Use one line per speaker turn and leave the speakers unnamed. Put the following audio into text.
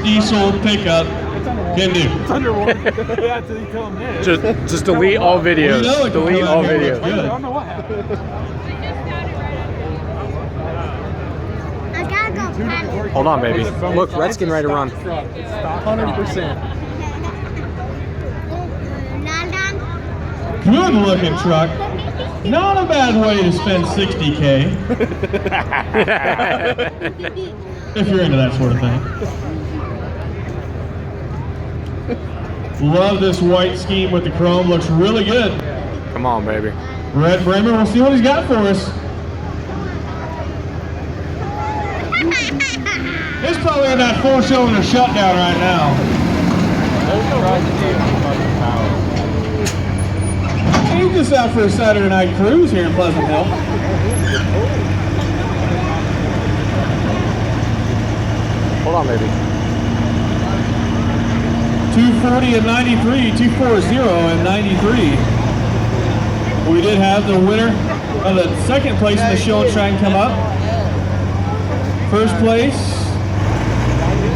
diesel pickup can do.
It's under warranty. Yeah, until you tell them this.
Just delete all videos.
We know it can
Delete
come
all
out here
videos.
and look
I
good.
don't know what happened.
I gotta go pet.
Hold on, baby. Look, Rhett's getting ready to run.
100%.
Good looking truck. Not a bad way to spend 60K. If you're into that sort of thing. Love this white scheme with the chrome. Looks really good.
Come on, baby.
Red Bremer, we'll see what he's got for us. He's probably in that full cylinder shutdown right now. He's just out for a Saturday night cruise here in Pleasant Hill.
Hold on, baby.
240 and 93, 240 and 93. We did have the winner of the second place in the show and shine come up. First place